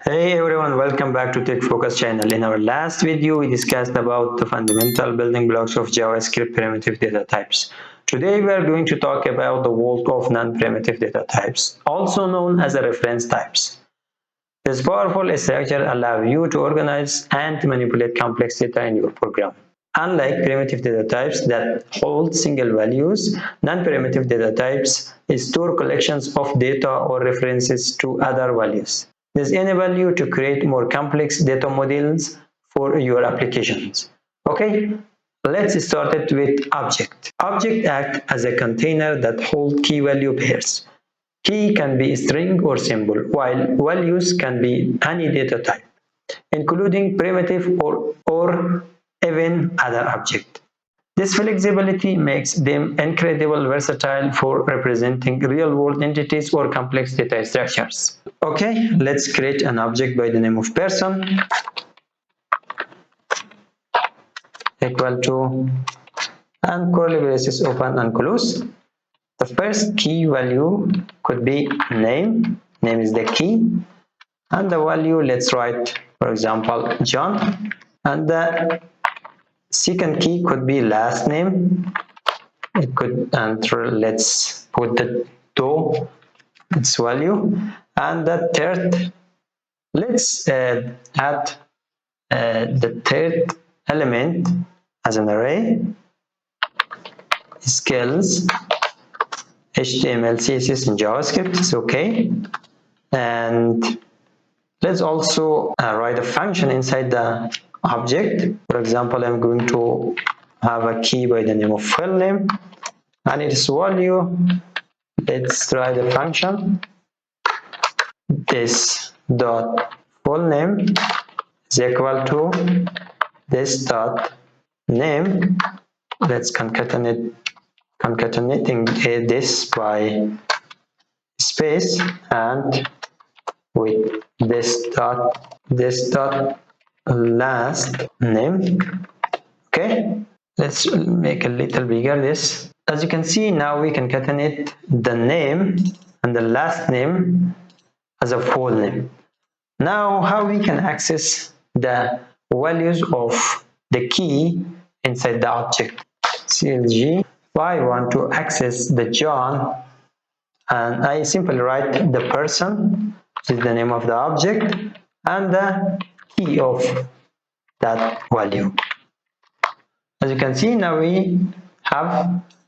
Hey everyone, welcome back to Tech Focus channel. In our last video, we discussed about the fundamental building blocks of JavaScript primitive data types. Today, we are going to talk about the world of non-primitive data types, also known as the reference types. This powerful structure allows you to organize and manipulate complex data in your program. Unlike primitive data types that hold single values, non-primitive data types store collections of data or references to other values. This enables you to create more complex data models for your applications. Okay, let's start it with object. Object act as a container that hold key value pairs. Key can be string or symbol, while values can be any data type, including primitive or even other object. This flexibility makes them incredibly versatile for representing real-world entities or complex data structures. Okay, let's create an object by the name of person equal to and curly braces open and close. The first key value could be name is the key, and the value, let's write, for example, John, and the second key could be last name. It could, and let's put the its value, and the third, let's add the third element as an array. Skills, HTML, CSS, and JavaScript is okay. And let's also write a function inside the object. For example, I'm going to have a key by the name of file name and its value. Let's write a function. This dot full name is equal to this dot name. Let's concatenating this by space and with this dot last name. Okay, let's make a little bigger this. As you can see, now we concatenate the name and the last name as a full name. Now, how we can access the values of the key inside the object? CLG. If I want to access the John, and I simply write the person, which is the name of the object, and the key of that value. As you can see, now we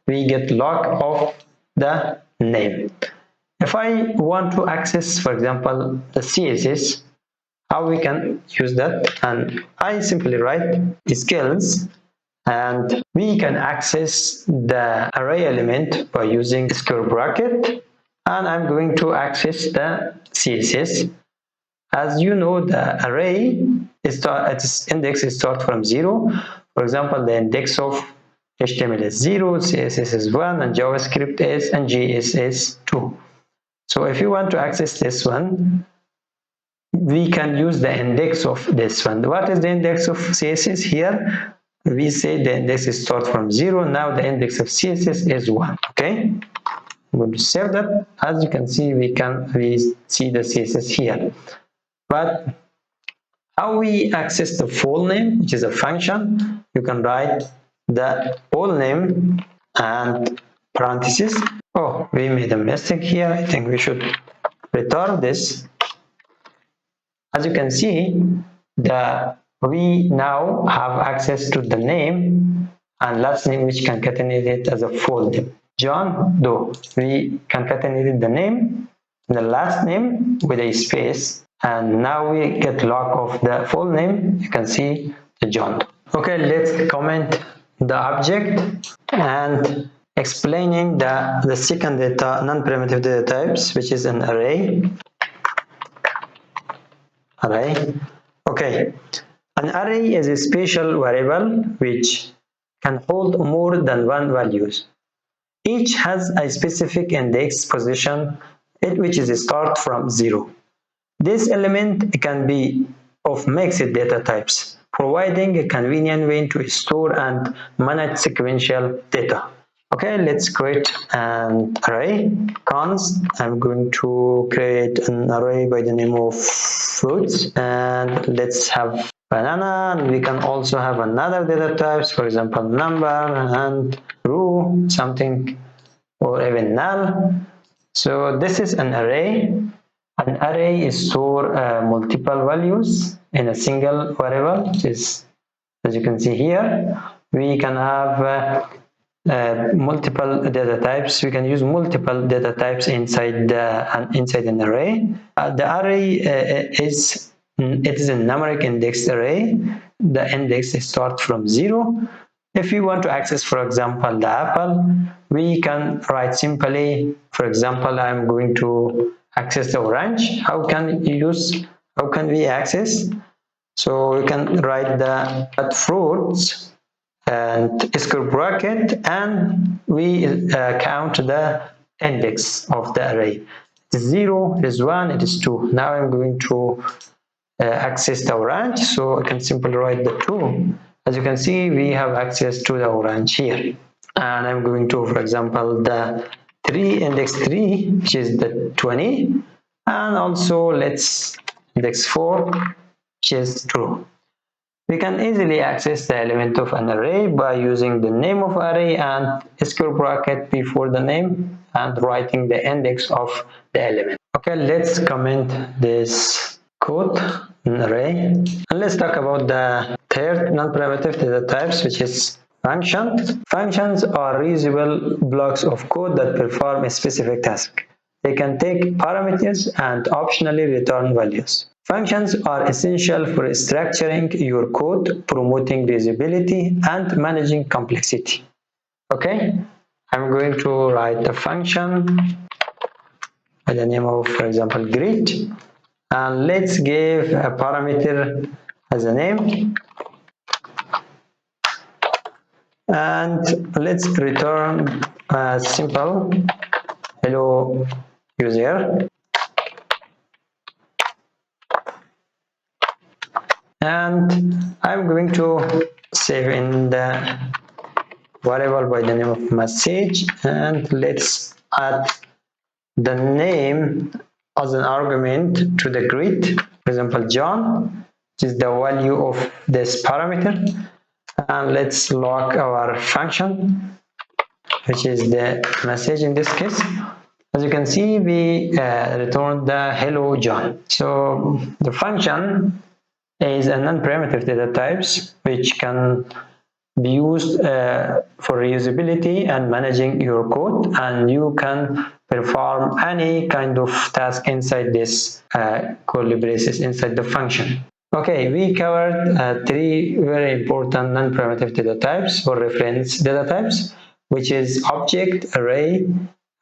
get log of the name. If I want to access, for example, the CSS, how we can use that? And I simply write skills, and we can access the array element by using square bracket, and I'm going to access the CSS. As you know, the array its index starts from 0. For example, the index of HTML is 0, CSS is 1, and JavaScript is, and JS is 2. So if you want to access this one, we can use the index of this one. What is the index of CSS here? We say the index starts from 0. Now the index of CSS is 1. Okay, I'm going to save that. As you can see, we see the CSS here. But how we access the full name, which is a function, you can write the full name and parentheses. Oh, we made a mistake here. I think we should return this. As you can see, we now have access to the name and last name, which concatenated as a full name. John Doe. We concatenated the name and the last name with a space, and now we get log of the full name. You can see the John Doe. Okay, let's comment the object and explaining the second data, non-primitive data types, which is an array. Okay, an array is a special variable which can hold more than one values. Each has a specific index position, which is start from 0. This element can be of mixed data types, providing a convenient way to store and manage sequential data. Okay, let's create an array. Const, I'm going to create an array by the name of fruits, and let's have banana, and we can also have another data types, for example number and true something, or even null. So this is an array. An array is store multiple values in a single variable, which is, as you can see here, we can have multiple data types. We can use multiple data types inside an array. The array is a numeric indexed array. The index starts from 0. If we want to access, for example, the apple, we can write simply, for example, I'm going to access the orange. How can we access? So we can write the fruits and square bracket, and we count the index of the array. It is 0, it is 1, it is 2. Now I'm going to access the orange, so I can simply write the 2. As you can see, we have access to the orange here. And I'm going to, for example, the index 3, which is the 20, and also let's index 4, which is true. We can easily access the element of an array by using the name of array and square bracket before the name and writing the index of the element. Okay, let's comment this code in array, and let's talk about the third non-primitive data types, which is functions. Functions are reusable blocks of code that perform a specific task. They can take parameters and optionally return values. Functions are essential for structuring your code, promoting reusability, and managing complexity. Okay, I'm going to write a function by the name of, for example, greet, and let's give a parameter as a name, and let's return a simple hello user. And I'm going to save in the variable by the name of message, and let's add the name as an argument to the greet, for example John, which is the value of this parameter, and let's log our function, which is the message in this case. As you can see, we returned the hello John. So the function is a non-primitive data types which can be used for reusability and managing your code, and you can perform any kind of task inside this curly braces inside the function. Okay, we covered 3 very important non-primitive data types or reference data types, which is object, array,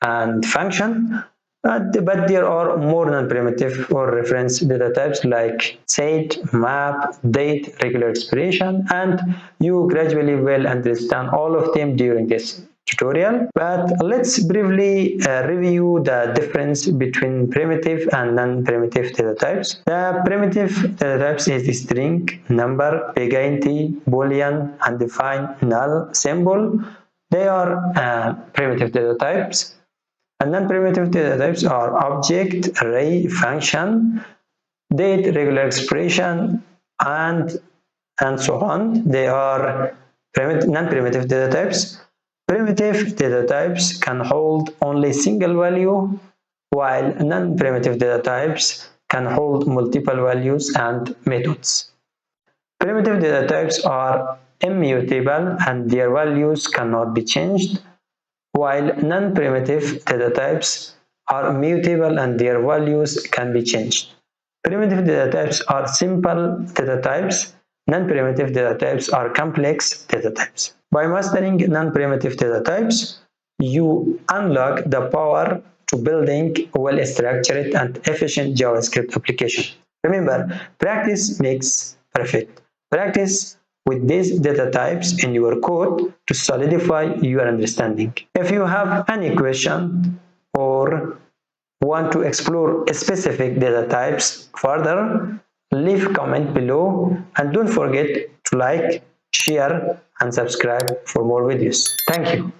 and function. But there are more non-primitive or reference data types like set, map, date, regular expression, and you gradually will understand all of them during this tutorial. But let's briefly review the difference between primitive and non-primitive data types. The primitive data types is string, number, big int, boolean, undefined, null, symbol. They are primitive data types. And non-primitive data types are object, array, function, date, regular expression, and so on. They are non-primitive data types. Primitive data types can hold only single value, while non-primitive data types can hold multiple values and methods. Primitive data types are immutable and their values cannot be changed, while non-primitive data types are mutable and their values can be changed. Primitive data types are simple data types. Non-primitive data types are complex data types. By mastering non-primitive data types, you unlock the power to building a well-structured and efficient JavaScript application. Remember, practice makes perfect. Practice with these data types in your code to solidify your understanding. If you have any question or want to explore specific data types further, leave a comment below, and don't forget to like, share, and subscribe for more videos. Thank you.